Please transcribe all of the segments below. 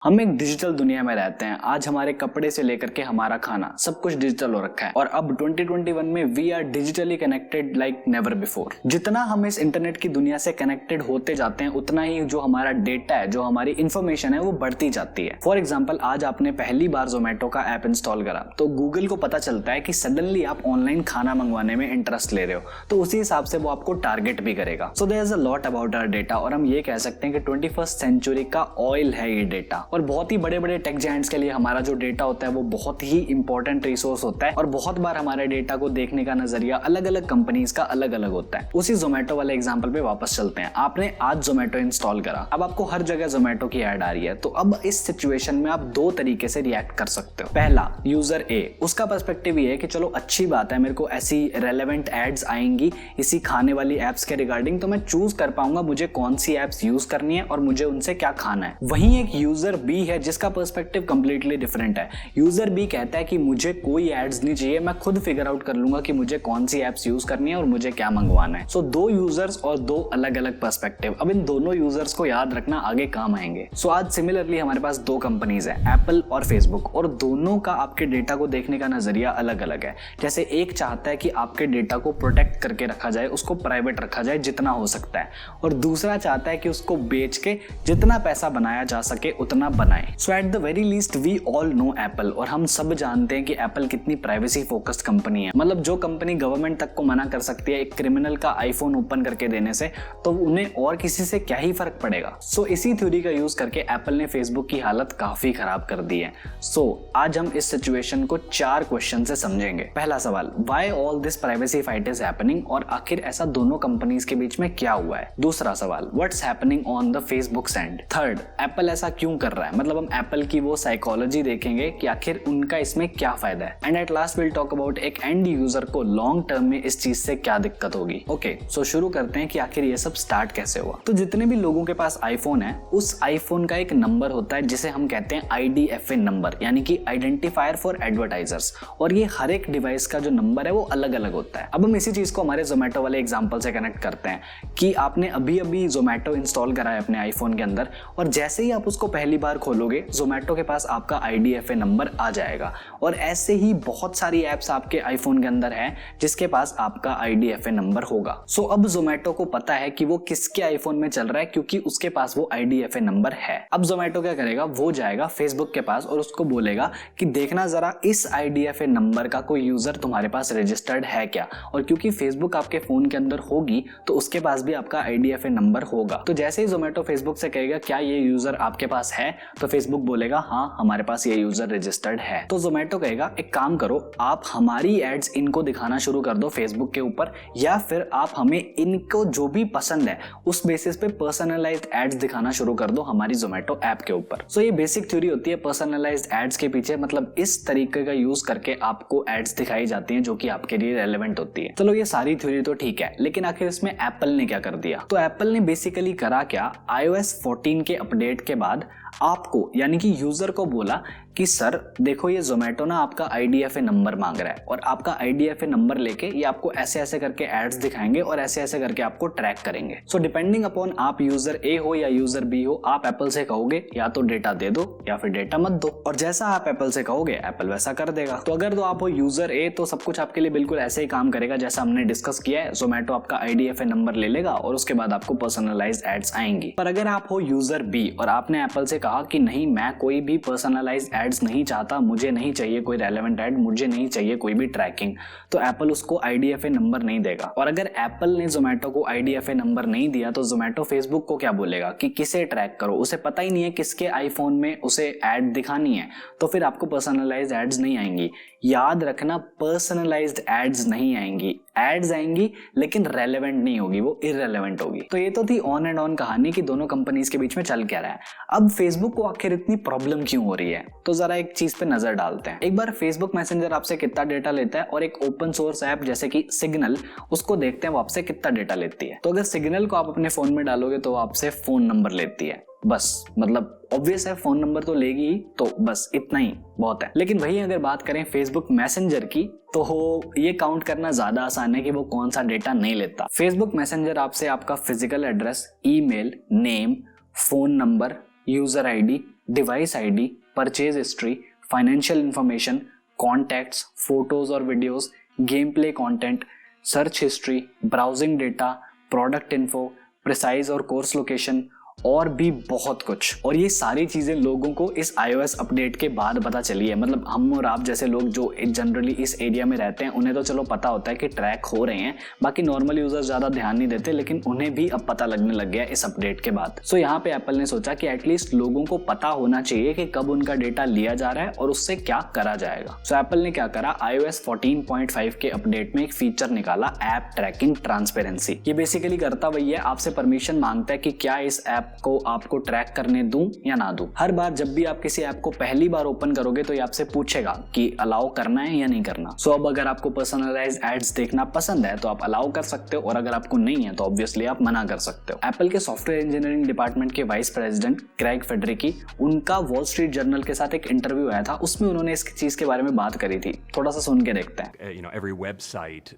हम एक डिजिटल दुनिया में रहते हैं। आज हमारे कपड़े से लेकर के हमारा खाना सब कुछ डिजिटल हो रखा है और अब 2021 में we are digitally connected like never before. जितना हम इस इंटरनेट की दुनिया से कनेक्टेड होते जाते हैं उतना ही जो हमारा डेटा है, जो हमारी इंफॉर्मेशन है वो बढ़ती जाती है। फॉर एग्जाम्पल, आज आपने पहली बार जोमेटो का ऐप इंस्टॉल करा तो गूगल को पता चलता है कि सडनली आप ऑनलाइन खाना मंगवाने में इंटरेस्ट ले रहे हो, तो उसी हिसाब से वो आपको टारगेट भी करेगा। So there is a lot about our data और हम ये कह सकते हैं कि 21st सेंचुरी का ऑयल है ये डेटा। और बहुत ही बड़े बड़े टेक जायंट्स के लिए हमारा जो डेटा होता है वो बहुत ही इंपॉर्टेंट रिसोर्स होता है और बहुत बार हमारे डेटा को देखने का नजरिया अलग अलग कंपनीज का अलग अलग होता है। उसी जोमेटो वाले एग्जांपल पे वापस चलते हैं। आपने आज जोमेटो इंस्टॉल करा, अब आपको हर जगह जोमेटो की ऐड आ रही है, तो अब इस सिचुएशन में आप दो तरीके से रिएक्ट कर सकते हो। पहला, यूजर ए, उसका पर्सपेक्टिव ये है कि चलो अच्छी बात है, मेरे को ऐसी रेलेवेंट एड्स आएंगी इसी खाने वाली एप्स के रिगार्डिंग, तो मैं चूज कर पाऊंगा मुझे कौन सी एप्स यूज करनी है और मुझे उनसे क्या खाना है। वहीं एक यूजर बी है जिसका पर्सपेक्टिव कंप्लीटली डिफरेंट है। यूजर बी कहता है कि मुझे कोई एड्स नहीं चाहिए, मैं खुद फिगर आउट कर लूंगा कि मुझे कौन सी एप्स यूज करनी है और मुझे क्या मंगवाना है। सो दो यूजर्स और दो अलग अलग पर्सपेक्टिव। अब इन दोनों यूजर्स को याद रखना आगे काम आएंगे। सो आज सिमिलरली हमारे पास दो कंपनीज है, एप्पल और फेसबुक, और दोनों का आपके डेटा को देखने का नजरिया अलग अलग है। जैसे एक चाहता है कि आपके डेटा को प्रोटेक्ट करके रखा जाए, उसको प्राइवेट रखा जाए जितना हो सकता है, और दूसरा चाहता है कि उसको बेच के जितना पैसा बनाया जा सके उतना बनाए। So at the very least we all know apple, और हम सब जानते हैं कि एप्पल कितनी प्राइवेसी फोकस्ड कंपनी है। मतलब जो कंपनी गवर्नमेंट तक को मना कर सकती है एक क्रिमिनल का आईफोन ओपन करके देने से, तो उन्हें और किसी से क्या ही फर्क पड़ेगा। सो इसी थ्योरी का यूज करके एप्पल ने फेसबुक की हालत काफी खराब कर दी है। सो आज हम इस सिचुएशन को 4 क्वेश्चन से समझेंगे। पहला सवाल, why all this privacy fight is happening, और आखिर ऐसा दोनों कंपनीज के बीच में क्या हुआ है। दूसरा सवाल, what's happening on the Facebook send. Third, Apple ऐसा क्यों कर रहा है, मतलब हम एप्पल की वो साइकोलॉजी देखेंगे कि आखिर उनका इसमें क्या फायदा है। And at last will talk about एक एंड यूजर को लॉन्ग टर्म में इस चीज से क्या दिक्कत होगी। ओके, सो शुरू करते हैं कि आखिर ये सब स्टार्ट कैसे हुआ। तो जितने भी लोगों के पास आईफोन है, उस आईफोन का एक नंबर होता है जिसे हम कहते हैं IDFA नंबर, यानी कि आइडेंटिफायर फॉर एडवर्टाइजर्स, और ये हर एक डिवाइस का जो नंबर है वो अलग अलग होता है। अब हम इसी चीज को हमारे जोमेटो वाले एग्जांपल से कनेक्ट करते हैं कि आपने अभी अभी जोमेटो इंस्टॉल करा है अपने आईफोन के अंदर, और जैसे ही आप उसको पहली बार खोलोगे जोमेटो के पास आपका IDFA नंबर आ जाएगा। और ऐसे ही बहुत सारी एप्स आपके आईफोन के अंदर है जिसके पास आपका IDFA नंबर होगा। सो अब जोमेटो को पता है कि वो किसके आईफोन में चल रहा है क्योंकि उसके पास वो IDFA नंबर है। अब जोमेटो क्या करेगा, वो जाएगा फेसबुक के पास और उसको बोलेगा कि देखना जरा इस IDFA नंबर का कोई यूजर तुम्हारे पास रजिस्टर्ड है क्या, और क्योंकि फेसबुक आपके फोन के अंदर होगी तो उसके पास भी आपका IDFA नंबर होगा। तो जैसे ही जोमेटो फेसबुक से कहेगा क्या ये यूजर आपके पास है, तो फेसबुक बोलेगा हाँ हमारे पास ये यूजर रजिस्टर्ड है। तो जोमेटो कहेगा एक काम करो, आप हमारी एड्स इनको दिखाना शुरू कर दो फेसबुक के ऊपर, या फिर आप हमें इनको जो भी पसंद है उस बेसिस पे पर्सनलाइज्ड एड्स दिखाना शुरू कर दो हमारी जोमेटो ऐप के ऊपर। सो ये बेसिक थ्योरी होती है पर्सनलाइज्ड एड्स के पीछे, मतलब इस तरीके का यूज करके आपको एड्स दिखाई जाती हैं जो कि आपके लिए रेलेवेंट होती है। चलो ये सारी थ्योरी तो ठीक है, लेकिन आखिर इसमें एप्पल ने क्या कर दिया। तो एप्पल ने बेसिकली करा क्या, iOS 14 के अपडेट के बाद आपको यानी कि यूजर को बोला कि सर देखो ये जोमेटो ना आपका IDFA नंबर मांग रहा है, और आपका IDFA नंबर लेके ये आपको ऐसे ऐसे करके एड्स दिखाएंगे और ऐसे ऐसे करके आपको ट्रैक करेंगे। सो डिपेंडिंग अपॉन आप यूजर ए हो या यूजर बी हो, आप एप्पल से कहोगे या तो डेटा दे दो या फिर डेटा मत दो, और जैसा आप एप्पल से कहोगे एप्पल वैसा कर देगा। तो अगर तो आप हो यूजर ए तो सब कुछ आपके लिए बिल्कुल ऐसे ही काम करेगा जैसा हमने डिस्कस किया है। जोमेटो आपका IDFA नंबर ले लेगा और उसके बाद आपको पर्सनलाइज्ड एड्स आएंगी। पर अगर आप हो यूजर बी और आपने एप्पल से कहा कि नहीं मैं कोई भी पर्सनलाइज्ड एड्स नहीं चाहता, मुझे नहीं चाहिए कोई रेलेवेंट एड, मुझे नहीं चाहिए कोई भी ट्रैकिंग, तो एप्पल उसको IDFA नंबर नहीं देगा। और अगर एप्पल ने जोमेटो को IDFA नंबर नहीं दिया तो जोमेटो फेसबुक को क्या बोलेगा कि किसे ट्रैक करो, उसे पता ही नहीं है किसके आईफोन में उसे एड दिखानी है, तो फिर आपको पर्सनलाइज्ड एड्स नहीं आएंगी। याद रखना, पर्सनलाइज्ड एड्स नहीं आएंगी, एड्स आएंगी लेकिन रेलेवेंट नहीं होगी, वो इररेलेवेंट होगी। तो ये तो थी ऑन एंड ऑन कहानी कि दोनों कंपनीज के बीच में चल क्या रहा है। अब फेसबुक को आखिर इतनी प्रॉब्लम क्यों हो रही है, तो जरा एक चीज पे नजर डालते हैं। एक बार फेसबुक मैसेंजर आपसे कितना डेटा लेता है और एक ओपन सोर्स ऐप जैसे कि सिग्नल, उसको देखते हैं वो आपसे कितना डेटा लेती है। तो अगर सिग्नल को आप अपने फोन में डालोगे तो वो आपसे फोन नंबर लेती है, बस मतलब ऑब्वियस है फोन नंबर तो लेगी ही, तो बस इतना ही बहुत है। लेकिन वही अगर बात करें फेसबुक मैसेंजर की, तो ये काउंट करना ज्यादा आसान है कि वो कौन सा डेटा नहीं लेता। फेसबुक मैसेंजर आपसे आपका physical address, email, name, phone number, user ID, device ID, purchase history, financial information, contacts, photos और videos, game play content, search history, browsing data, product info, precise और कोर्स लोकेशन और भी बहुत कुछ। और ये सारी चीजें लोगों को इस iOS अपडेट के बाद पता चली है। मतलब हम और आप जैसे लोग जो जनरली इस एरिया में रहते हैं उन्हें तो चलो पता होता है कि ट्रैक हो रहे हैं, बाकी नॉर्मल यूजर्स ज्यादा ध्यान नहीं देते, लेकिन उन्हें भी अब पता लगने लग गया इस अपडेट के बाद। सो यहाँ पे एप्पल ने सोचा कि एटलीस्ट लोगों को पता होना चाहिए कि कब उनका डेटा लिया जा रहा है और उससे क्या करा जाएगा। सो एप्पल ने क्या करा, iOS 14.5 के अपडेट में एक फीचर निकाला, ऐप ट्रैकिंग ट्रांसपेरेंसी। ये बेसिकली करता वही है, आपसे परमिशन मांगता है कि क्या इस ऐप को आपको ट्रैक करने दूं या ना दूं। हर बार जब भी आप किसी ऐप को पहली बार ओपन करोगे तो ये आपसे पूछेगा कि अलाउ करना है या नहीं करना। सो अब अगर आपको पर्सनलाइज्ड एड्स देखना पसंद है तो आप अलाउ कर सकते हो, और अगर आपको नहीं है तो ऑब्वियसली आप मना कर सकते हो। एप्पल के सॉफ्टवेयर इंजीनियरिंग डिपार्टमेंट के वाइस प्रेसिडेंट क्रेग फेडरिकी, उनका वॉल स्ट्रीट जर्नल के साथ एक इंटरव्यू आया था, उसमें उन्होंने इस चीज के बारे में बात करी थी। थोड़ा सा सुन के देखते हैं। You know, every website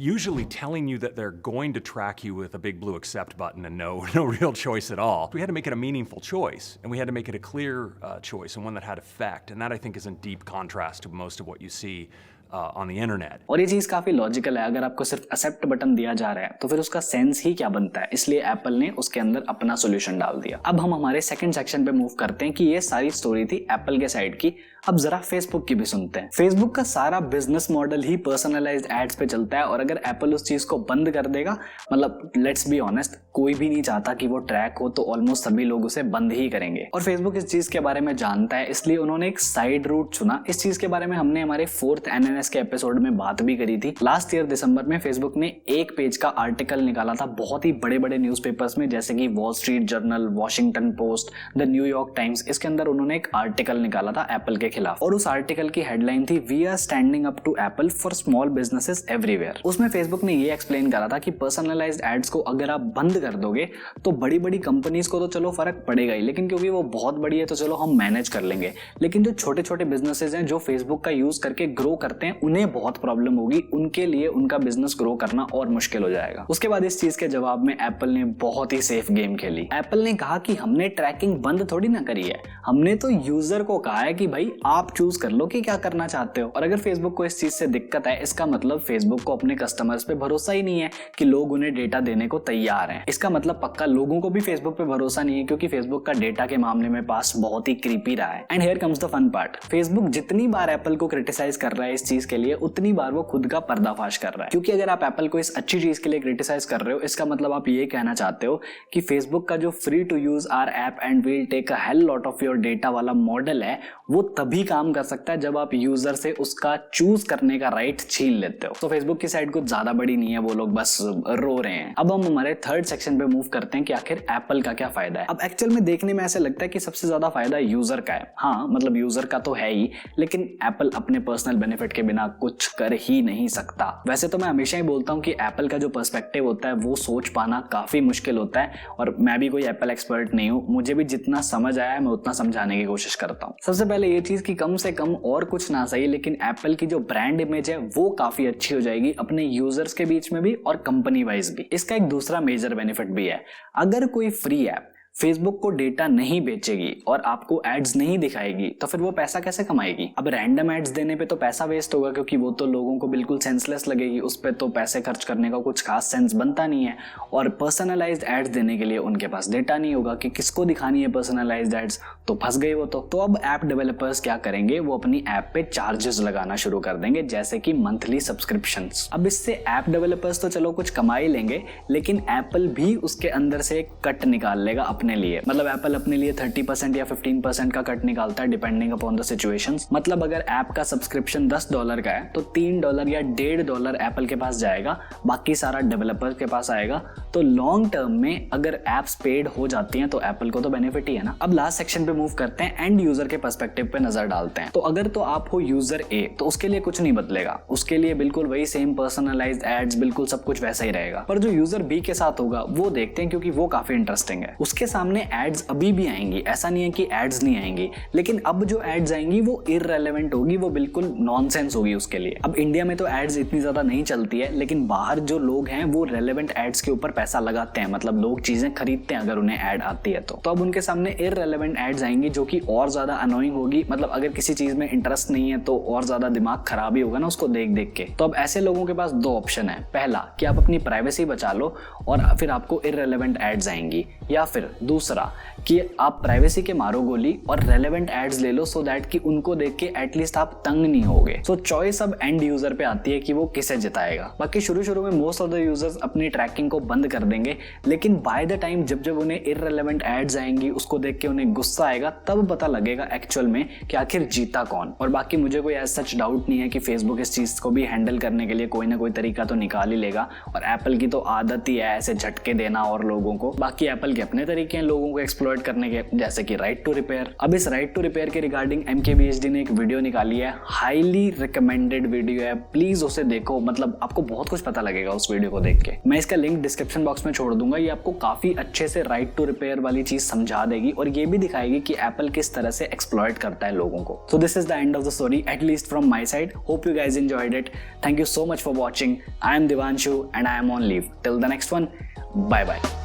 usually telling you that they're going to track you with a big blue accept button and no real choice at all. We had to make it a meaningful choice, and we had to make it a clear choice and one that had effect, and that I think is in deep contrast to most of what you see on the internet. और ये चीज काफी logical है। अगर आपको सिर्फ accept button दिया जा रहा है तो फिर उसका सेंस ही क्या बनता है, इसलिए एप्पल ने उसके अंदर अपना सॉल्यूशन डाल दिया। अब हम हमारे सेकंड सेक्शन पे मूव करते हैं कि ये सारी स्टोरी थी एप्पल के साइड की। अब जरा फेसबुक की भी सुनते हैं। फेसबुक का सारा बिजनेस मॉडल ही पर्सनलाइज्ड एड्स पे चलता है, और अगर एप्पल उस चीज को बंद कर देगा, मतलब लेट्स बी ऑनेस्ट, कोई भी नहीं चाहता कि वो ट्रैक हो, तो ऑलमोस्ट सभी लोग उसे बंद ही करेंगे। और फेसबुक इस चीज के बारे में जानता है, इसलिए उन्होंने एक साइड रूट चुना। इस चीज के बारे में हमने हमारे 4th NNS के एपिसोड में बात भी करी थी। लास्ट ईयर दिसंबर में फेसबुक ने एक पेज का आर्टिकल निकाला था बहुत ही बड़े बड़े न्यूज़पेपर्स में, जैसे कि wall street journal, Washington post, the New York times. इसके अंदर उन्होंने एक आर्टिकल निकाला था एप्पल के खिलाफ, और उस आर्टिकल की हेडलाइन थी, we are standing up to Apple for small businesses everywhere. उसमें फेसबुक ने ये एक्सप्लेन करा था कि पर्सनलाइज्ड एड्स को अगर आप बंद कर दोगे तो बड़ी बड़ी कंपनीज को तो चलो फर्क पड़ेगा ही, लेकिन क्योंकि वो बहुत बड़ी है तो चलो हम मैनेज कर लेंगे, लेकिन जो छोटे छोटे बिजनेसेस हैं जो फेसबुक का यूज करके ग्रो करते हैं उन्हें बहुत प्रॉब्लम होगी, उनके लिए उनका बिजनेस ग्रो करना और मुश्किल हो जाएगा। उसके बाद इस चीज के जवाब में एप्पल ने बहुत ही सेफ गेम खेली। एप्पल ने कहा कि हमने ट्रैकिंग बंद थोड़ी ना करी है, हमने तो यूजर को कहा है कि भाई आप चूज कर लो कि क्या करना चाहते हो। और अगर फेसबुक को इस चीज से दिक्कत है, इसका मतलब फेसबुक को अपने कस्टमर्स पे भरोसा ही नहीं है कि लोग उन्हें डेटा देने को तैयार हैं। इसका मतलब पक्का लोगों को भी फेसबुक पे भरोसा नहीं है, क्योंकि फेसबुक का डेटा के मामले में पास बहुत ही क्रीपी रहा है। And here comes the fun part, Facebook जितनी बार एप्पल को क्रिटिसाइज कर रहा है इस चीज के लिए, उतनी बार वो खुद का पर्दाफाश कर रहा है। क्योंकि अगर आप एप्पल को इस अच्छी चीज के लिए क्रिटिसाइज कर रहे हो, इसका मतलब आप ये कहना चाहते हो कि फेसबुक का जो free to use our app and will take a hell lot of your data वाला मॉडल है, वो तभी काम कर सकता है जब आप यूजर से उसका चूज करने का राइट छीन लेते हो। तो फेसबुक की साइड कुछ ज्यादा बड़ी नहीं है, वो लोग बस रो रहे हैं। अब हम हमारे थर्ड सेक्शन पे मूव करते हैं कि आखिर एप्पल का क्या फायदा है। अब एक्चुअल में देखने में ऐसे लगता है कि सबसे ज्यादा फायदा यूजर का है। हाँ, मतलब यूजर का तो है ही, लेकिन एप्पल अपने पर्सनल बेनिफिट के बिना कुछ कर ही नहीं सकता। वैसे तो मैं हमेशा ही बोलता हूँ कि एप्पल का जो पर्सपेक्टिव होता है वो सोच पाना काफी मुश्किल होता है, और मैं भी कोई एप्पल एक्सपर्ट नहीं हूँ, मुझे भी जितना समझ आया है मैं उतना समझाने की कोशिश करता हूँ। सबसे पहले ये चीज कि कम से कम और कुछ ना सही, लेकिन एप्पल की जो ब्रांड इमेज है वो काफी अच्छी हो जाएगी अपने यूजर्स के बीच में भी और कंपनी वाइज भी। इसका एक दूसरा मेजर बेनिफिट भी है, अगर कोई फ्री ऐप फेसबुक को डेटा नहीं बेचेगी और आपको एड्स नहीं दिखाएगी तो फिर वो पैसा कैसे कमाएगी। अब रैंडम एड्स देने पे तो पैसा वेस्ट होगा, क्योंकि वो तो लोगों को बिल्कुल सेंसलेस लगेगी, उस पे तो पैसे खर्च करने का कुछ खास सेंस बनता नहीं है। और पर्सनलाइज्ड एड्स देने के लिए उनके पास डेटा नहीं होगा कि किसको दिखानी है पर्सनलाइज्ड एड्स, तो फंस गई वो तो अब ऐप डेवलपर्स क्या करेंगे, वो अपनी ऐप पे चार्जेस लगाना शुरू कर देंगे, जैसे कि मंथली सब्सक्रिप्शंस। अब इससे ऐप डेवलपर्स तो चलो कुछ कमा ही लेंगे, लेकिन एप्पल भी उसके अंदर से एक कट निकाल लेगा अपने लिए। मतलब एप्पल अपने लिए 30% या 15% का कट निकालता है डिपेंडिंग अपॉन द सिचुएशंस। मतलब अगर ऐप का सब्सक्रिप्शन $10 का है तो $3 या $1.5 एप्पल के पास जाएगा, बाकी सारा डेवलपर के पास आएगा। तो लॉन्ग टर्म में अगर एप्स पेड हो जाती हैं तो एप्पल को तो बेनिफिट ही है ना। अब लास्ट सेक्शन पे मूव करते हैं, एंड यूजर के पर्सपेक्टिव पे नजर डालते हैं। तो अगर तो आप हो यूजर ए तो उसके लिए कुछ नहीं बदलेगा, उसके लिए बिल्कुल वही सेम पर्सनलाइज्ड एड्स, बिल्कुल सब कुछ वैसा ही रहेगा। पर जो यूजर बी के साथ होगा वो देखते हैं, क्योंकि वो काफी इंटरेस्टिंग है। उसके सामने एड्स अभी भी आएंगी, ऐसा नहीं है कि एड्स नहीं आएंगी, लेकिन अब जो एड्स आएंगी वो इररेलेवेंट होगी, वो बिल्कुल नॉनसेंस होगी उसके लिए। अब इंडिया में तो एड्स इतनी ज्यादा नहीं चलती है, लेकिन बाहर जो लोग हैं वो रेलेवेंट एड्स के ऊपर पैसा लगाते हैं, मतलब लोग चीजें खरीदते हैं अगर उन्हें एड आती है तो अब उनके सामने इररेलेवेंट एड्स आएंगी जो कि और ज्यादा अनोइंग होगी। मतलब अगर किसी चीज में इंटरेस्ट नहीं है तो और ज्यादा दिमाग खराब ही होगा ना उसको देख देख के। तो अब ऐसे लोगों के पास दो ऑप्शन है, पहला कि आप अपनी प्राइवेसी बचा लो और फिर आपको इररेलेवेंट एड्स आएंगी, या फिर दूसरा कि आप प्राइवेसी के मारो गोली और रेलेवेंट एड्स ले लो सो दैट कि उनको देख के एटलीस्ट आप तंग नहीं होगे। सो चॉइस अब एंड यूजर पे आती है कि वो किसे जिताएगा। बाकी शुरू में मोस्ट ऑफ द यूजर्स अपनी ट्रैकिंग को बंद कर देंगे, लेकिन बाय द टाइम जब उन्हें इररेलेवेंट एड्स आएंगी उसको देख के उन्हें गुस्सा आएगा, तब पता लगेगा एक्चुअल में कि आखिर जीता कौन। और बाकी मुझे कोई ऐसा सच डाउट नहीं है कि फेसबुक इस चीज को भी हैंडल करने के लिए कोई ना कोई तरीका तो निकाल ही लेगा, और एप्पल की तो आदत ही है ऐसे झटके देना और लोगों को। बाकी एप्पल के अपने तरीके हैं लोगों को एक्सप्लॉइट करने के, जैसे कि राइट टू रिपेयर। अब इस राइट टू रिपेयर के रिगार्डिंग MKBHD ने एक वीडियो निकाली है, हाईली रिकमेंडेड वीडियो है, प्लीज उसे देखो, मतलब आपको बहुत कुछ पता लगेगा उस वीडियो को देख के। मैं इसका लिंक डिस्क्रिप्शन बॉक्स में छोड़ दूंगा, ये आपको काफी अच्छे से राइट टू रिपेयर वाली चीज समझा देगी और ये भी दिखाएगी कि एप्पल किस तरह से एक्सप्लॉइट करता है लोगों को। So this is the end of the story, at least from my side. Hope you guys enjoyed it. Thank you so much for watching. I am Devanshu and I am on leave. Till the next one, bye bye.